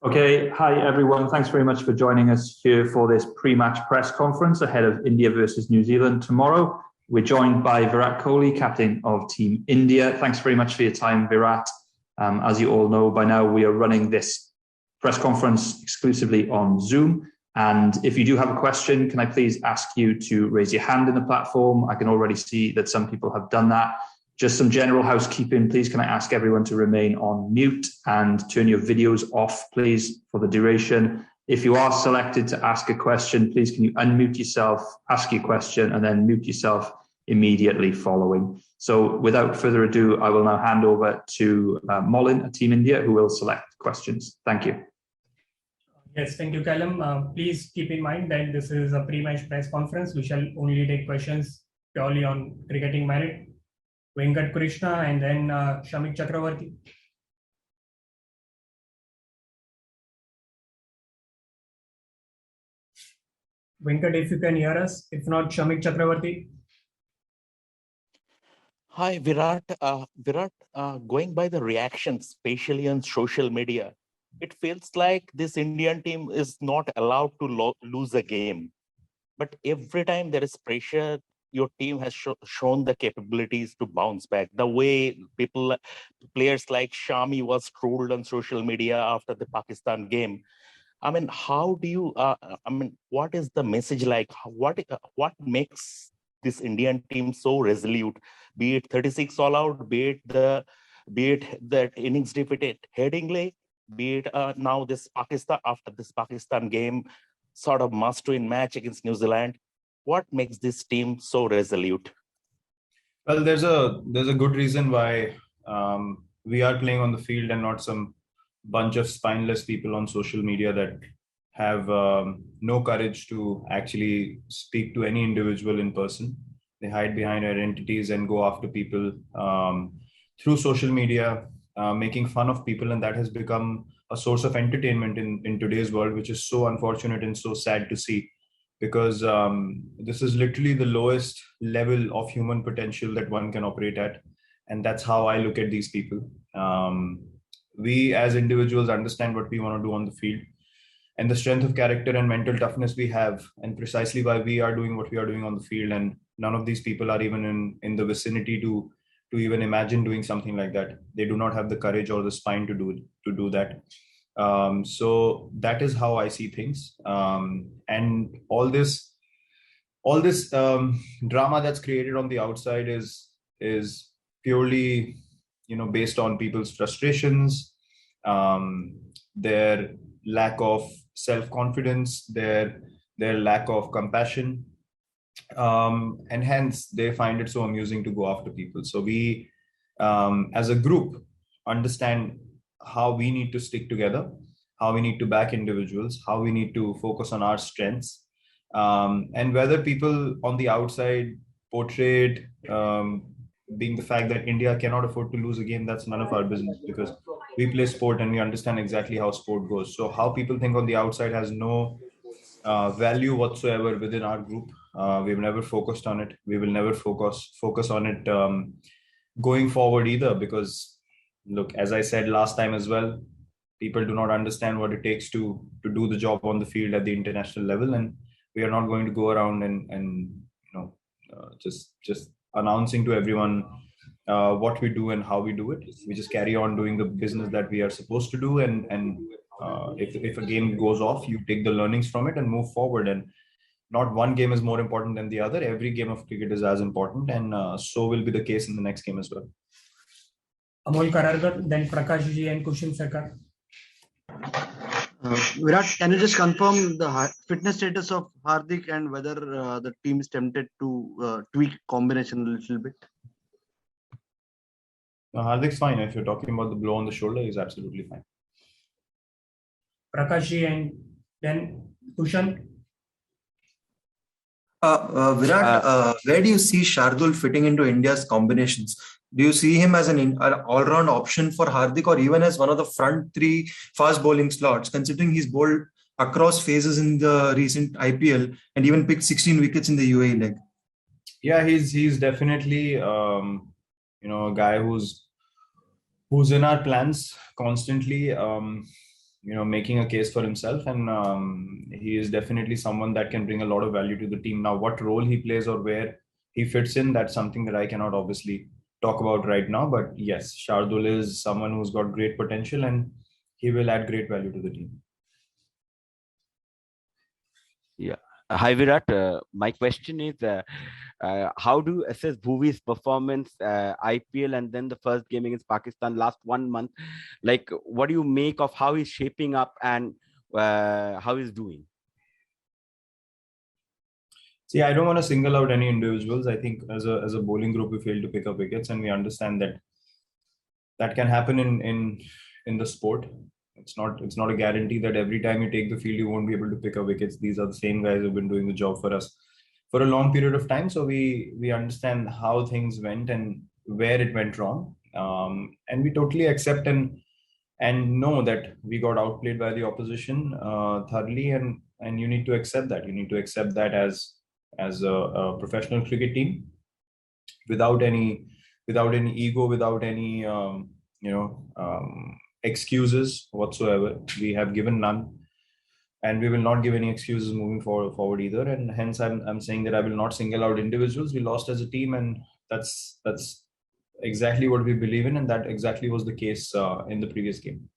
Okay, hi everyone. Thanks very much for joining us here for this pre-match press conference ahead of India versus New Zealand tomorrow. We're joined by Virat Kohli, captain of Team India. Thanks very much for your time, Virat. As you all know by now, we are running this press conference exclusively on Zoom. And if you do have a question, can I please ask you to raise your hand in the platform? I can already see that some people have done that. Just some general housekeeping, please. Can I ask everyone to remain on mute and turn your videos off, please, for the duration. If you are selected to ask a question, please can you unmute yourself, ask your question, and then mute yourself immediately following. So without further ado, I will now hand over to Molin at Team India, who will select questions. Thank you. Yes, thank you, Callum. Please keep in mind that this is a pre-match press conference. We shall only take questions purely on cricketing merit. Venkat Krishna and then Shamik Chakravarti. Venkat, if you can hear us. If not, Shamik Chakravarti. Hi, Virat. Going by the reactions, especially on social media, it feels like this Indian team is not allowed to lose a game. But every time there is pressure, your team has shown the capabilities to bounce back. The way players like Shami was trolled on social media after the Pakistan game. I mean, how do you, what is the message like? What makes this Indian team so resolute? Be it 36 all out, be it the innings defeated Headingley, be it now this Pakistan, after this Pakistan game, sort of must-win match against New Zealand. What makes this team so resolute? Well, there's a good reason why we are playing on the field and not some bunch of spineless people on social media that have no courage to actually speak to any individual in person. They hide behind identities and go after people through social media, making fun of people, and that has become a source of entertainment in today's world, which is so unfortunate and so sad to see, because this is literally the lowest level of human potential that one can operate at. And that's how I look at these people. We as individuals understand what we want to do on the field and the strength of character and mental toughness we have, and precisely why we are doing what we are doing on the field. And none of these people are even in the vicinity to even imagine doing something like that. They do not have the courage or the spine to do that. So that is how I see things. And all this drama that's created on the outside is purely, based on people's frustrations, their lack of self-confidence, their lack of compassion, and hence they find it so amusing to go after people. So we, as a group, understand how we need to stick together, how we need to back individuals, how we need to focus on our strengths, and whether people on the outside portrayed being the fact that India cannot afford to lose a game, that's none of our business, because we play sport and we understand exactly how sport goes. So how people think on the outside has no value whatsoever within our group. We've never focused on it. We will never focus on it going forward either, because look, as I said last time as well, people do not understand what it takes to do the job on the field at the international level, and we are not going to go around and just announcing to everyone what we do and how we do it. We just carry on doing the business that we are supposed to do, and if a game goes off, you take the learnings from it and move forward. And not one game is more important than the other. Every game of cricket is as important, and so will be the case in the next game as well. Amol Kararkar, then Prakash Ji and Kushin Sarkar. Virat, can you just confirm the fitness status of Hardik and whether the team is tempted to tweak combination a little bit? Hardik's fine. If you're talking about the blow on the shoulder, he's absolutely fine. Prakash Ji and then Kushan. Virat, where do you see Shardul fitting into India's combinations? Do you see him as an all-round option for Hardik, or even as one of the front three fast bowling slots, considering he's bowled across phases in the recent IPL and even picked 16 wickets in the UAE leg? Yeah, he's definitely a guy who's in our plans constantly. making a case for himself, and he is definitely someone that can bring a lot of value to the team. Now, what role he plays or where he fits in, that's something that I cannot obviously talk about right now. But yes, Shardul is someone who's got great potential, and he will add great value to the team. Yeah. Hi Virat, my question is how do you assess Bhuvi's performance, IPL and then the first game against Pakistan last 1 month? Like, what do you make of how he's shaping up and how he's doing? See, I don't want to single out any individuals. I think as a bowling group, we failed to pick up wickets, and we understand that can happen in the sport. It's not a guarantee that every time you take the field you won't be able to pick up wickets. These are the same guys who've been doing the job for us for a long period of time. So we understand how things went and where it went wrong, and we totally accept and know that we got outplayed by the opposition thoroughly, and you need to accept that. You need to accept that as a professional cricket team, without any ego, without any excuses whatsoever. We have given none, and we will not give any excuses moving forward either. And hence, I'm saying that I will not single out individuals. We lost as a team, and that's exactly what we believe in, and that exactly was the case in the previous game.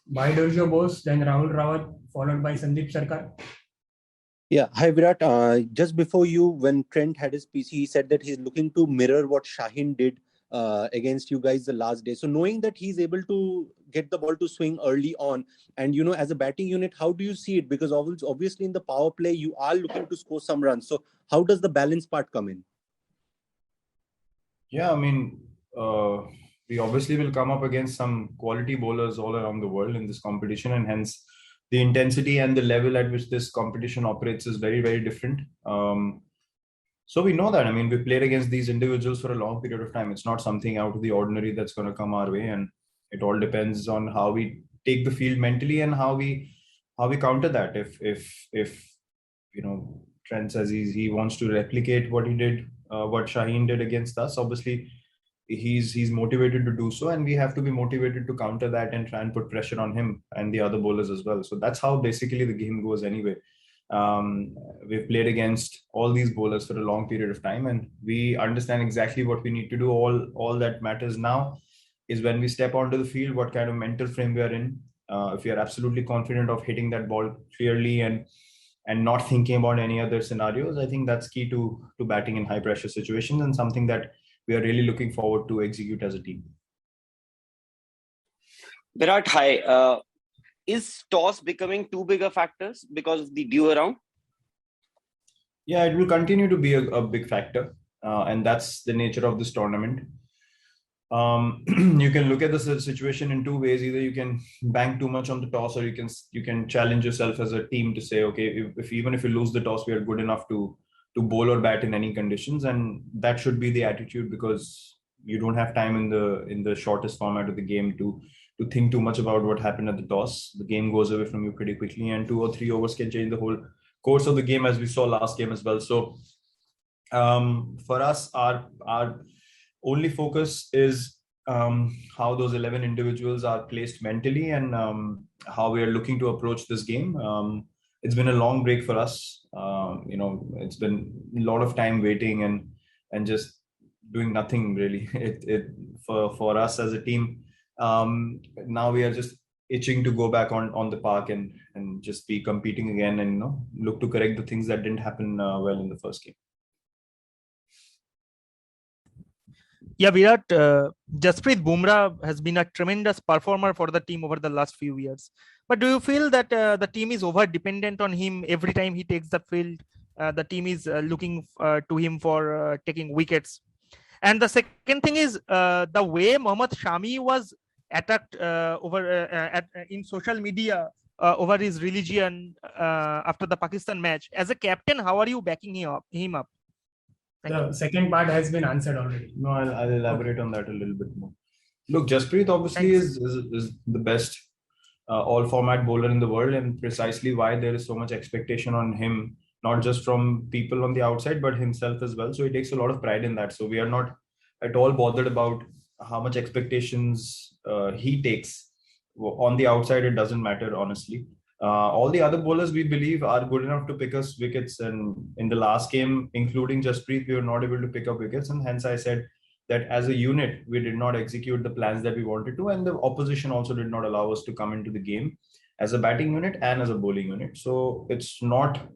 By Durjo Bose, then Rahul Rawat, followed by Sandeep Sarkar. Yeah, hi Virat. Just before you, when Trent had his PC, he said that he's looking to mirror what Shaheen did against you guys the last day. So knowing that he's able to get the ball to swing early on, and as a batting unit, how do you see it? Because obviously in the power play, you are looking to score some runs. So how does the balance part come in? Yeah, I mean, we obviously will come up against some quality bowlers all around the world in this competition, and hence the intensity and the level at which this competition operates is very, very different. So we know that. I mean, we played against these individuals for a long period of time. It's not something out of the ordinary that's going to come our way, and it all depends on how we take the field mentally and how we counter that. If Trent says he wants to replicate what he did, what Shaheen did against us, obviously he's motivated to do so, and we have to be motivated to counter that and try and put pressure on him and the other bowlers as well. So that's how basically the game goes anyway. We've played against all these bowlers for a long period of time, and we understand exactly what we need to do. All that matters now is when we step onto the field, what kind of mental frame we are in. If we are absolutely confident of hitting that ball clearly and not thinking about any other scenarios, I think that's key to batting in high pressure situations, and something that we are really looking forward to execute as a team. Virat, hi. Is toss becoming too big a factor because of the due around? Yeah, it will continue to be a big factor, and that's the nature of this tournament. You can look at the situation in two ways. Either you can bank too much on the toss, or you can challenge yourself as a team to say, okay, even if you lose the toss, we are good enough to bowl or bat in any conditions, and that should be the attitude, because you don't have time in the shortest format of the game to think too much about what happened at the toss. The game goes away from you pretty quickly, and 2 or 3 overs can change the whole course of the game, as we saw last game as well. So for us, our only focus is how those 11 individuals are placed mentally, and how we are looking to approach this game. It's been a long break for us. It's been a lot of time waiting and just doing nothing really. For us as a team, now we are just itching to go back on the park and just be competing again, and look to correct the things that didn't happen well in the first game. Yeah, Virat, Jasprit Bumrah has been a tremendous performer for the team over the last few years. But do you feel that the team is over-dependent on him every time he takes the field? The team is looking to him for taking wickets. And the second thing is the way Mohammad Shami was attacked in social media over his religion after the Pakistan match. As a captain, how are you backing him up? The second part has been answered already. No, I'll elaborate on that a little bit more. Look, Jasprit obviously is the best all-format bowler in the world, and precisely why there is so much expectation on him, not just from people on the outside, but himself as well. So he takes a lot of pride in that. So we are not at all bothered about how much expectations he takes. on the outside, it doesn't matter, honestly. All the other bowlers, we believe, are good enough to pick us wickets. And in the last game, including Jasprit, we were not able to pick up wickets. And hence I said that as a unit, we did not execute the plans that we wanted to. And the opposition also did not allow us to come into the game as a batting unit and as a bowling unit. So it's not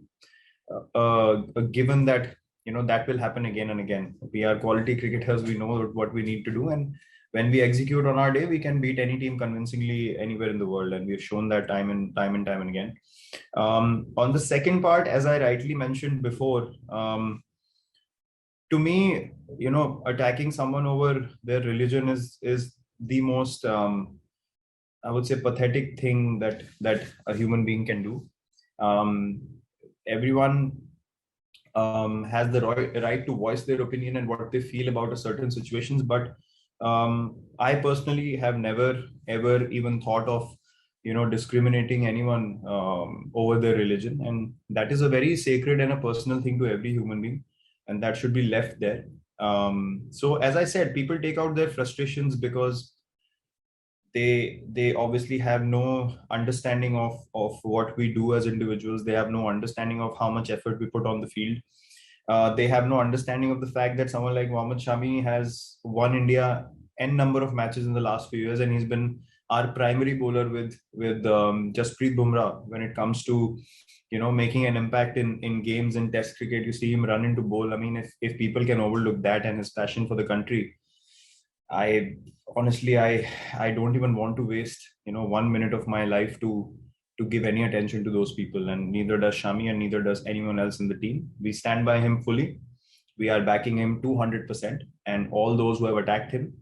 a given that, that will happen again and again. We are quality cricketers. We know what we need to do. And when we execute on our day, we can beat any team convincingly anywhere in the world. And we've shown that time and time again. On the second part, as I rightly mentioned before, to me, attacking someone over their religion is the most, I would say, pathetic thing that a human being can do. Everyone has the right to voice their opinion and what they feel about a certain situations, but I personally have never ever even thought of discriminating anyone over their religion, and that is a very sacred and a personal thing to every human being, and that should be left there. So as I said, people take out their frustrations because they obviously have no understanding of what we do as individuals. They have no understanding of how much effort we put on the field. They have no understanding of the fact that someone like Mohammad Shami has won India n number of matches in the last few years, and he's been our primary bowler with Jasprit Bumrah when it comes to making an impact in games in Test cricket. You see him run into bowl. I mean, if people can overlook that and his passion for the country, I honestly I don't even want to waste 1 minute of my life to give any attention to those people, and neither does Shami and neither does anyone else in the team. We stand by him fully. We are backing him 200%, and all those who have attacked him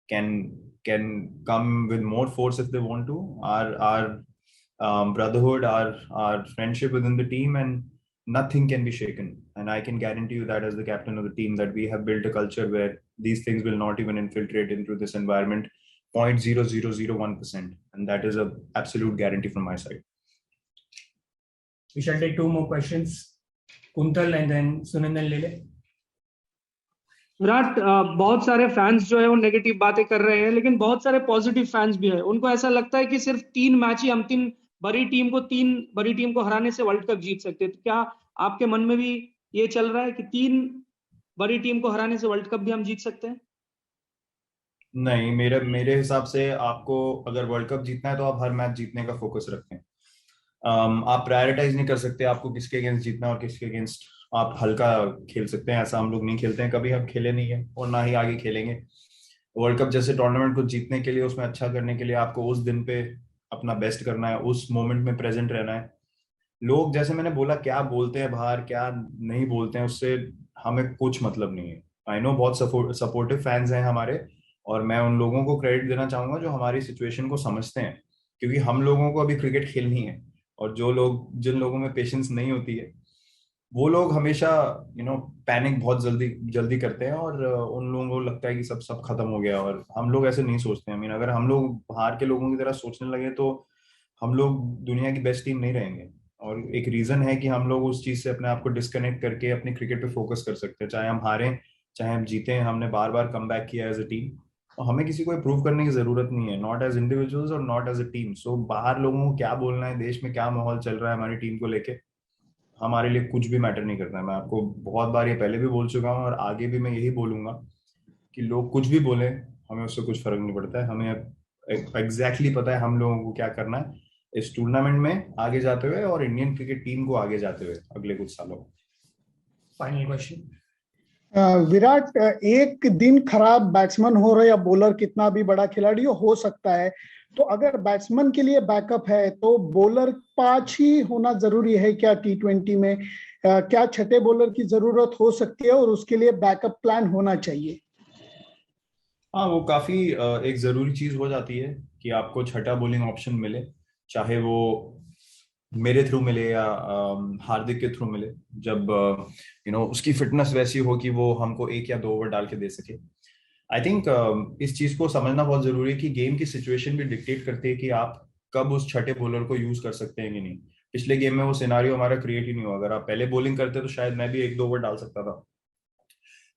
can come with more force if they want to. Our brotherhood, our friendship within the team, and nothing can be shaken. And I can guarantee you that as the captain of the team, that we have built a culture where these things will not even infiltrate into this environment 0.0001%, and that is an absolute guarantee from my side. We shall take two more questions, Kuntal and then Sunil Lele. Virat, बहुत सारे fans जो है वो negative बातें कर रहे हैं, लेकिन बहुत सारे पॉजिटिव फैंस भी है. उनको ऐसा लगता है कि सिर्फ 3 मैच ही हम 3 बड़ी टीम को हराने से वर्ल्ड कप जीत सकते हैं. तो क्या आपके मन में भी ये चल रहा है कि 3 बड़ी टीम को हराने से वर्ल्ड कप भी हम जीत सकते हैं? नहीं, मेरे हिसाब से आपको अगर वर्ल्ड कप जीतना है तो आप हर मैच जीतने का फोकस रखें. आप प्रायोरिटाइज नहीं कर सकते आपको किसके अगेंस्ट जीतना और किसके अगेंस्ट आप हल्का खेल सकते हैं. ऐसा हम लोग नहीं खेलते हैं, कभी हम खेले नहीं है और ना ही आगे खेलेंगे. वर्ल्ड कप जैसे टूर्नामेंट को जीतने के लिए, उसमें अच्छा करने के लिए आपको उस दिन पे अपना बेस्ट करना है, उस मोमेंट में प्रेजेंट रहना है. लोग, जैसे मैंने बोला, क्या बोलते हैं बाहर, क्या नहीं बोलते हैं, उससे हमें कुछ मतलब नहीं है. आई नो बहुत सपोर्टिव फैंस हैं हमारे, और मैं उन लोगों को क्रेडिट देना चाहूंगा जो हमारी सिचुएशन को समझते हैं, क्योंकि हम लोगों को अभी क्रिकेट खेलनी है. और जिन लोगों में पेशेंस नहीं होती है, वो लोग हमेशा पैनिक बहुत जल्दी करते हैं, और उन लोगों को लगता है कि सब खत्म हो गया. और हम लोग ऐसे नहीं सोचते हैं. अगर हम लोग बाहर के लोगों की तरह सोचने लगे तो हम लोग दुनिया की बेस्ट टीम नहीं रहेंगे. और एक रीजन है कि हम लोग उस चीज से अपने आप को डिस्कनेक्ट करके अपने क्रिकेट पे फोकस कर सकते हैं. चाहे हम हारें चाहे हम जीतें, हमने बार बार कम बैक किया एज अ टीम, और हमें किसी को प्रूव करने की जरूरत नहीं है, नॉट एज इंडिविजुअल्स और नॉट एज अ टीम. सो बाहर लोगों को क्या बोलना है, देश में क्या माहौल चल रहा है हमारी टीम को लेके, हमारे लिए कुछ भी मैटर नहीं करता है. मैं आपको बहुत बार ये पहले भी बोल चुका हूँ और आगे भी मैं यही बोलूंगा कि लोग कुछ भी बोले, हमें उससे कुछ फर्क नहीं पड़ता है. हमें एग्जैक्टली पता है हम लोगों को क्या करना है इस टूर्नामेंट में आगे जाते हुए, और इंडियन क्रिकेट टीम को आगे जाते हुए अगले कुछ सालों. Final question. विराट, एक दिन खराब बैट्समैन हो रहा है या बॉलर कितना भी बड़ा खिलाड़ी हो सकता है, तो अगर बैट्समैन के लिए बैकअप है तो बॉलर 5 ही होना जरूरी है क्या T20 में? क्या छठे बॉलर की जरूरत हो सकती है और उसके लिए बैकअप प्लान होना चाहिए? हाँ, वो काफी एक जरूरी चीज हो जाती है कि आपको छठा बॉलिंग ऑप्शन मिले, चाहे वो मेरे थ्रू मिले या हार्दिक के थ्रू मिले, जब उसकी फिटनेस वैसी हो कि वो हमको 1 या 2 ओवर डाल के दे सके. आई थिंक इस चीज को समझना बहुत जरूरी है कि गेम की सिचुएशन भी डिक्टेट करती है कि आप कब उस छठे बॉलर को यूज कर सकते हैं कि नहीं. पिछले गेम में वो सिनारियो हमारा क्रिएट ही नहीं हुआ. अगर आप पहले बॉलिंग करते तो शायद मैं भी 1-2 ओवर डाल सकता था.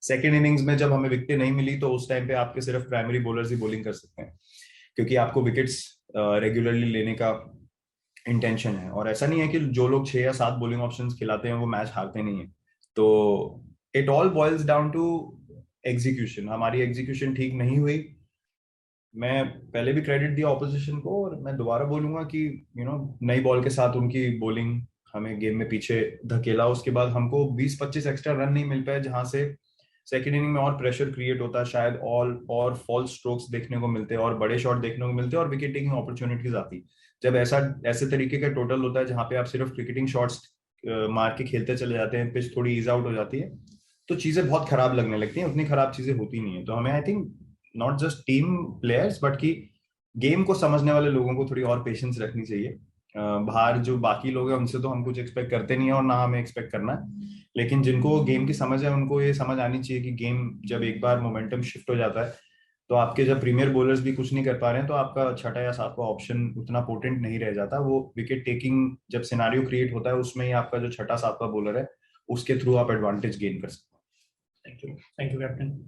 सेकेंड इनिंग्स में जब हमें विकेटें नहीं मिली तो उस टाइम पे आपके सिर्फ प्राइमरी बॉलर्स ही बॉलिंग कर सकते हैं, क्योंकि आपको विकेट्स रेगुलरली लेने का इंटेंशन है। और ऐसा नहीं है कि जो लोग 6 या 7 बॉलिंग ऑप्शंस खिलाते हैं वो मैच हारते नहीं है। तो it all boils down to execution. हमारी एग्जीक्यूशन ठीक नहीं हुई। मैं पहले भी क्रेडिट दिया ऑपोजिशन को, और मैं दोबारा बोलूंगा कि नई बॉल के साथ उनकी बॉलिंग हमें गेम में पीछे धकेला। उसके बाद हमको 20-25 एक्स्ट्रा रन नहीं मिल पाए, जहां से सेकेंड इनिंग में और प्रेशर क्रिएट होता है, शायद और फॉल स्ट्रोक्स देखने को मिलते और बड़े शॉट देखने को मिलते और विकेट टेकिंग अपॉर्चुनिटीज आती। जब ऐसे तरीके का टोटल होता है जहां पे आप सिर्फ क्रिकेटिंग शॉट्स मार के खेलते चले जाते हैं, पिच थोड़ी ईज आउट हो जाती है, तो चीजें बहुत खराब लगने लगती हैं। उतनी खराब चीजें होती नहीं है। तो हमें I think not just team players but कि गेम को समझने वाले लोगों को थोड़ी और पेशेंस रखनी चाहिए। बाहर जो बाकी लोग हैं उनसे तो हम कुछ एक्सपेक्ट करते नहीं है और ना हमें एक्सपेक्ट करना है, लेकिन जिनको गेम की समझ है उनको ये समझ आनी चाहिए कि गेम जब एक बार मोमेंटम शिफ्ट हो जाता है तो आपके जब प्रीमियर बॉलर्स भी कुछ नहीं कर पा रहे हैं तो आपका छठा या सातवां ऑप्शन उतना पोटेंट नहीं रह जाता। वो विकेट टेकिंग जब सिनारियो क्रिएट होता है उसमें ही आपका जो छठा सातवां बॉलर है उसके थ्रू आप एडवांटेज गेन कर सकते हैं। Thank you captain.